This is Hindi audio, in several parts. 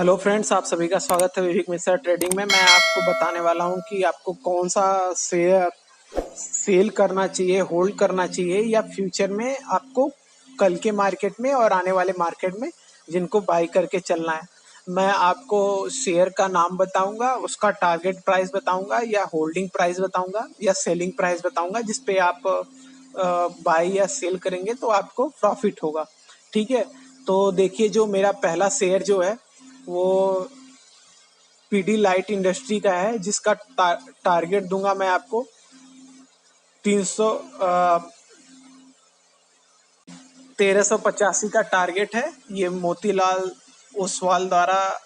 हेलो फ्रेंड्स, आप सभी का स्वागत है विवेक मिश्रा ट्रेडिंग में। मैं आपको बताने वाला हूं कि आपको कौन सा शेयर सेल करना चाहिए, होल्ड करना चाहिए, या फ्यूचर में आपको कल के मार्केट में और आने वाले मार्केट में जिनको बाई करके चलना है। मैं आपको शेयर का नाम बताऊंगा, उसका टारगेट प्राइस बताऊंगा, या होल्डिंग प्राइस बताऊंगा, या सेलिंग प्राइस बताऊंगा, जिसपे आप बाई या सेल करेंगे तो आपको प्रॉफिट होगा। ठीक है, तो देखिए, जो मेरा पहला शेयर जो है वो पीडी लाइट इंडस्ट्री का है, जिसका टारगेट दूंगा मैं आपको 300 1385 का टारगेट है। ये मोतीलाल ओसवाल द्वारा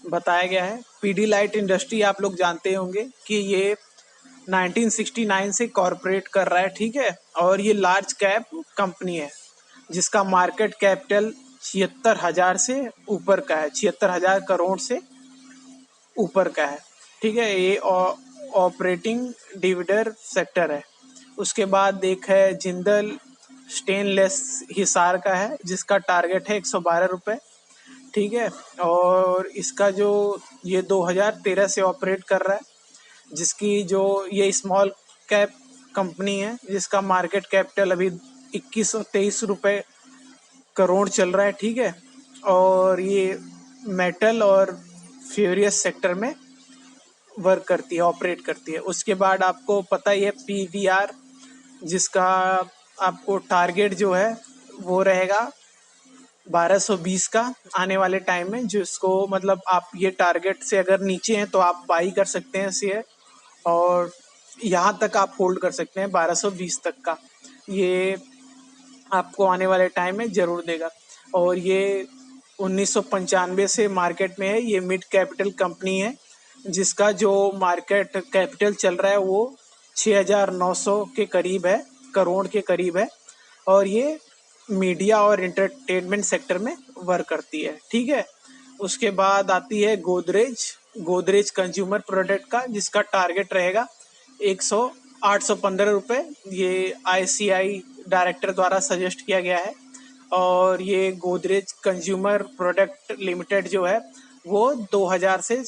बताया गया है। पीडी लाइट इंडस्ट्री आप लोग जानते होंगे कि ये 1969 से कॉरपोरेट कर रहा है। ठीक है, और ये लार्ज कैप कंपनी है जिसका मार्केट कैपिटल 76,000 से ऊपर का है, 76,000 करोड़ से ऊपर का है। ठीक है, ये ऑपरेटिंग डिविडर सेक्टर है। उसके बाद एक है जिंदल स्टेनलेस हिसार का है, जिसका टारगेट है 112 रुपये। ठीक है, और इसका जो ये 2013 से ऑपरेट कर रहा है, जिसकी जो ये स्मॉल कैप कंपनी है, जिसका मार्केट कैपिटल अभी 2123 करोड़ चल रहा है। ठीक है, और ये मेटल और फ्यूरियस सेक्टर में वर्क करती है, ऑपरेट करती है। उसके बाद आपको पता ही है पीवीआर, जिसका आपको टारगेट जो है वो रहेगा 1220 का आने वाले टाइम में, जिसको मतलब आप ये टारगेट से अगर नीचे हैं तो आप बाई कर सकते हैं शेयर, और यहाँ तक आप होल्ड कर सकते हैं 1220 तक का। ये आपको आने वाले टाइम में जरूर देगा। और ये 1995 से मार्केट में है। ये मिड कैपिटल कंपनी है, जिसका जो मार्केट कैपिटल चल रहा है वो 6,900 के करीब है, करोड़ के करीब है। और ये मीडिया और एंटरटेनमेंट सेक्टर में वर्क करती है। ठीक है, उसके बाद आती है गोदरेज, गोदरेज कंज्यूमर प्रोडक्ट का, जिसका टारगेट रहेगा 815 रुपये। ये आईसीआई डायरेक्टर द्वारा सजेस्ट किया गया है। और ये गोदरेज कंज्यूमर प्रोडक्ट लिमिटेड जो है वो 2000 से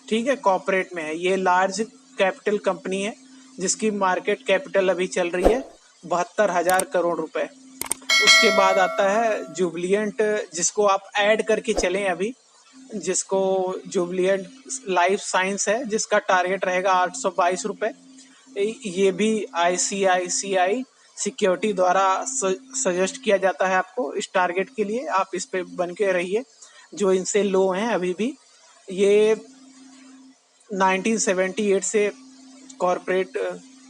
ठीक है कॉर्पोरेट में है। ये लार्ज कैपिटल कंपनी है, जिसकी मार्केट कैपिटल अभी चल रही है 72,000 करोड़ रुपए। उसके बाद आता है जुबलियंट, जिसको आप ऐड करके चलें अभी, जिसको जुबलियंट लाइफ साइंस है, जिसका टारगेट रहेगा 822 रुपये। ये भी आईसीआईसीआई सिक्योरिटी द्वारा सजेस्ट किया जाता है आपको इस टारगेट के लिए। आप इस पे बन के रहिए, जो इनसे लो हैं अभी भी। ये 1978 से कॉर्पोरेट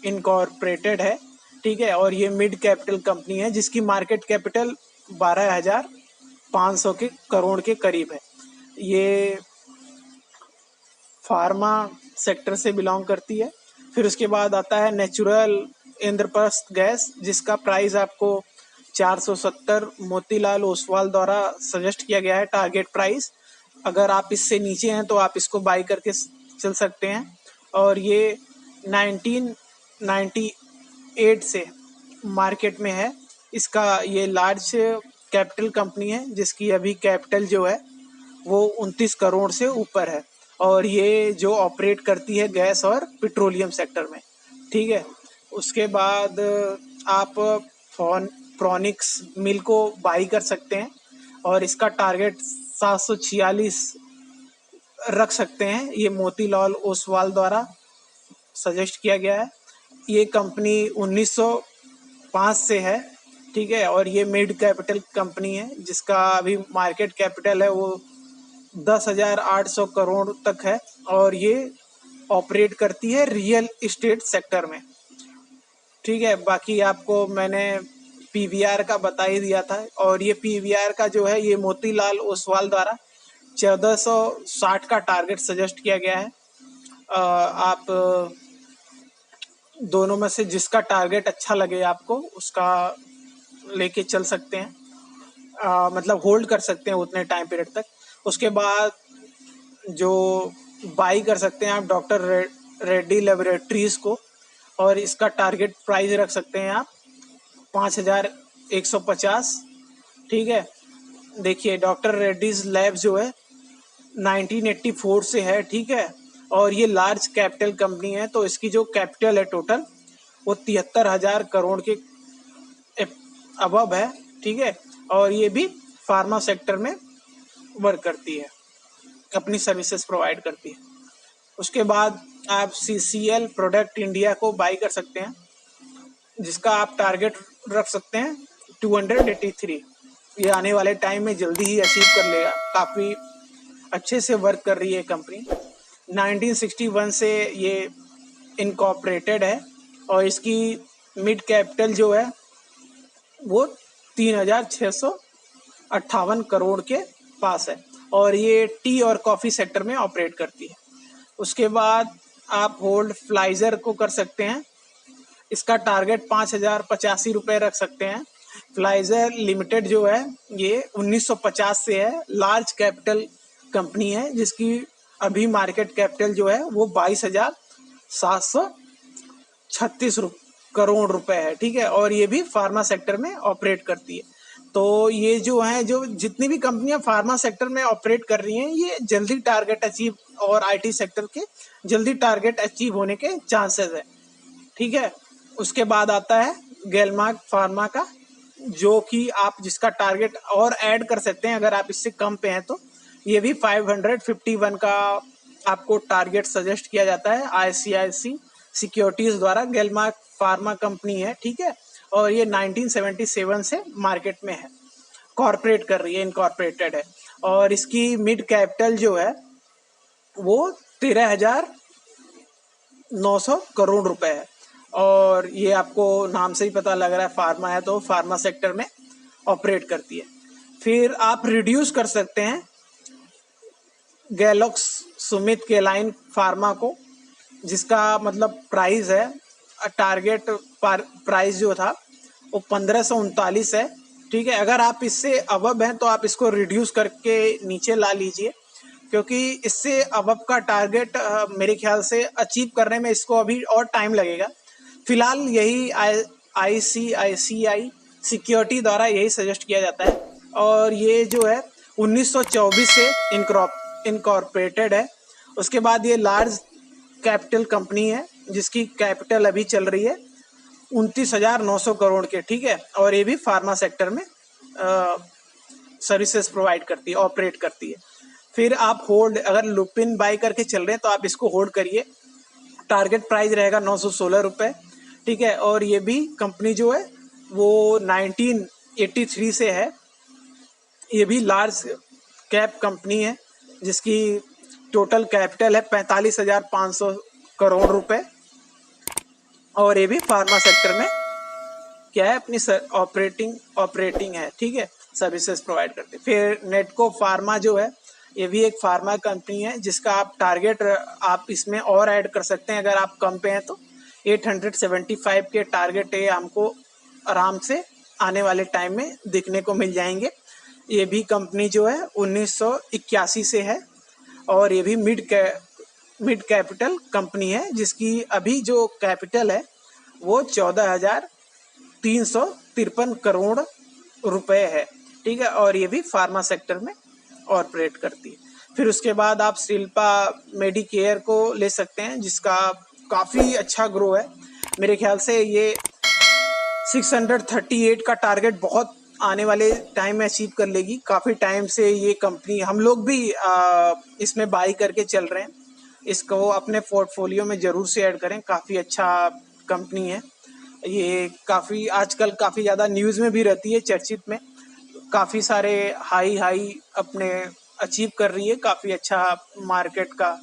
इनकॉर्पोरेटेड है। ठीक है, और ये मिड कैपिटल कंपनी है, जिसकी मार्केट कैपिटल 12,500 के करोड़ के करीब है। ये फार्मा सेक्टर से बिलोंग करती है। फिर उसके बाद आता है नेचुरल इंद्रप्रस्थ गैस, जिसका प्राइस आपको 470 मोतीलाल ओसवाल द्वारा सजेस्ट किया गया है टारगेट प्राइस। अगर आप इससे नीचे हैं तो आप इसको बाई करके चल सकते हैं। और ये 1998 से मार्केट में है। इसका ये लार्ज कैपिटल कंपनी है, जिसकी अभी कैपिटल जो है वो 29 करोड़ से ऊपर है। और ये जो ऑपरेट करती है गैस और पेट्रोलियम सेक्टर में। ठीक है, उसके बाद आप फ्रॉनिक्स मिल को बाई कर सकते हैं, और इसका टारगेट 746 रख सकते हैं। ये मोतीलाल ओसवाल द्वारा सजेस्ट किया गया है। ये कंपनी 1905 से है। ठीक है, और ये मिड कैपिटल कंपनी है, जिसका अभी मार्केट कैपिटल है वो 10,800 करोड़ तक है। और ये ऑपरेट करती है रियल इस्टेट सेक्टर में। ठीक है, बाकी आपको मैंने पीवीआर का बता ही दिया था। और ये पीवीआर का जो है ये मोतीलाल ओसवाल द्वारा 1460 का टारगेट सजेस्ट किया गया है। आप दोनों में से जिसका टारगेट अच्छा लगे आपको, उसका लेके चल सकते हैं। मतलब होल्ड कर सकते हैं उतने टाइम पीरियड तक। उसके बाद जो बाई कर सकते हैं आप डॉक्टर रेड्डी लेबोरेटरीज को, और इसका टारगेट प्राइस रख सकते हैं आप 5,150। ठीक है, देखिए डॉक्टर रेड्डीज लैब जो है 1984 से है, ठीक है। और ये लार्ज कैपिटल कंपनी है, तो इसकी जो कैपिटल है टोटल वो 73,000 करोड़ के अबव है, ठीक है। और ये भी फार्मा सेक्टर में वर्क करती है, अपनी सर्विसेज प्रोवाइड करती है। उसके बाद आप CCL प्रोडक्ट इंडिया को बाई कर सकते हैं, जिसका आप टारगेट रख सकते हैं 283। ये आने वाले टाइम में जल्दी ही अचीव कर लेगा, काफ़ी अच्छे से वर्क कर रही है कंपनी। 1961 से ये इनकॉर्पोरेटेड है और इसकी मिड कैपिटल जो है वो 3,658 करोड़ के पास है और ये टी और कॉफ़ी सेक्टर में ऑपरेट करती है। उसके बाद आप होल्ड फ्लाइजर को कर सकते हैं, इसका टारगेट 5,085 रुपये रख सकते हैं। फ्लाइजर लिमिटेड जो है ये 1950 से है, लार्ज कैपिटल कंपनी है, जिसकी अभी मार्केट कैपिटल जो है वो 22,736 करोड़ रुपए है, ठीक है। और ये भी फार्मा सेक्टर में ऑपरेट करती है। तो ये जो है, जो जितनी भी कंपनियां फार्मा सेक्टर में ऑपरेट कर रही हैं, ये जल्दी टारगेट अचीव और IT सेक्टर के जल्दी टारगेट अचीव होने के चांसेस है, ठीक है। उसके बाद आता है ग्लेनमार्क फार्मा का, जो कि आप जिसका टारगेट और ऐड कर सकते हैं अगर आप इससे कम पे हैं तो। ये भी 551 का आपको टारगेट सजेस्ट किया जाता है ICICI सिक्योरिटीज द्वारा। ग्लेनमार्क फार्मा कंपनी है, ठीक है। और ये 1977 से मार्केट में है, कॉर्पोरेट कर रही है, इनकॉर्पोरेटेड है। और इसकी मिड कैपिटल जो है वो 13,900 करोड़ रुपए है। और ये आपको नाम से ही पता लग रहा है, फार्मा है तो फार्मा सेक्टर में ऑपरेट करती है। फिर आप रिड्यूस कर सकते हैं गैलेक्स सुमित केलाइन फार्मा को, जिसका मतलब प्राइस है, टारगेट प्राइस जो था वो 1539 है, ठीक है। अगर आप इससे अबव हैं तो आप इसको रिड्यूस करके नीचे ला लीजिए, क्योंकि इससे अबव का टारगेट मेरे ख्याल से अचीव करने में इसको अभी और टाइम लगेगा। फिलहाल यही ICICI सिक्योरिटी द्वारा यही सजेस्ट किया जाता है। और ये जो है 1924 से इनकॉर्पोरेटेड है। उसके बाद ये लार्ज कैपिटल कंपनी है, जिसकी कैपिटल अभी चल रही है 29,900 करोड़ के, ठीक है। और ये भी फार्मा सेक्टर में सर्विसेज प्रोवाइड करती है, ऑपरेट करती है। फिर आप होल्ड, अगर लुपिन बाई करके चल रहे हैं तो आप इसको होल्ड करिए, टारगेट प्राइस रहेगा 916 रुपये, ठीक है। और ये भी कंपनी जो है वो 1983 से है। ये भी लार्ज कैप कंपनी है, जिसकी टोटल कैपिटल है 45,500 करोड़ रुपए। और ये भी फार्मा सेक्टर में क्या है, अपनी ऑपरेटिंग है, ठीक है, सर्विसेज प्रोवाइड करते हैं। फिर नेटको फार्मा जो है, ये भी एक फार्मा कंपनी है, जिसका आप टारगेट आप इसमें और ऐड कर सकते हैं अगर आप कम पे हैं तो। 875 के टारगेट है, हमको आराम से आने वाले टाइम में देखने को मिल जाएंगे। ये भी कंपनी जो है 1981 से है और ये भी मिड कैपिटल कंपनी है, जिसकी अभी जो कैपिटल है वो 14,353 करोड़ रुपए है, ठीक है। और ये भी फार्मा सेक्टर में ऑपरेट करती है। फिर उसके बाद आप शिल्पा मेडिकेयर को ले सकते हैं, जिसका काफ़ी अच्छा ग्रो है। मेरे ख्याल से ये 638 का टारगेट बहुत आने वाले टाइम में अचीव कर लेगी। काफ़ी टाइम से ये कंपनी, हम लोग भी इसमें बाई करके चल रहे हैं, इसको अपने पोर्टफोलियो में ज़रूर से ऐड करें, काफ़ी अच्छा कंपनी है ये। काफ़ी आजकल काफ़ी ज़्यादा न्यूज़ में भी रहती है, चर्चित में, काफ़ी सारे हाई अपने अचीव कर रही है, काफ़ी अच्छा मार्केट का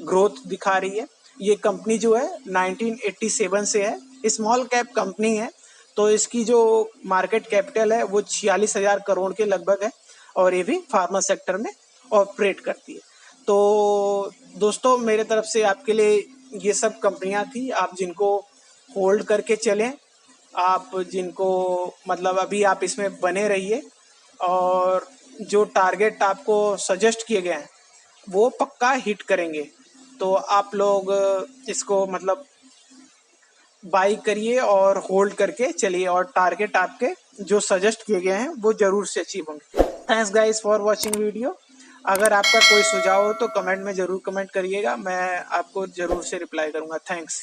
ग्रोथ दिखा रही है। ये कंपनी जो है 1987 से है, स्मॉल कैप कंपनी है, तो इसकी जो मार्केट कैपिटल है वो 46,000 करोड़ के लगभग है और ये भी फार्मा सेक्टर में ऑपरेट करती है। तो दोस्तों, मेरे तरफ से आपके लिए ये सब कंपनियां थी, आप जिनको होल्ड करके चलें, आप जिनको मतलब अभी आप इसमें बने रहिए और जो टारगेट आपको सजेस्ट किए गए हैं वो पक्का हिट करेंगे। तो आप लोग इसको मतलब बाई करिए और होल्ड करके चलिए और टारगेट आपके जो सजेस्ट किए गए हैं वो जरूर से अचीव होंगे। Thanks guys for watching video. अगर आपका कोई सुझाव हो तो कमेंट में ज़रूर कमेंट करिएगा, मैं आपको ज़रूर से रिप्लाई करूँगा। थैंक्स।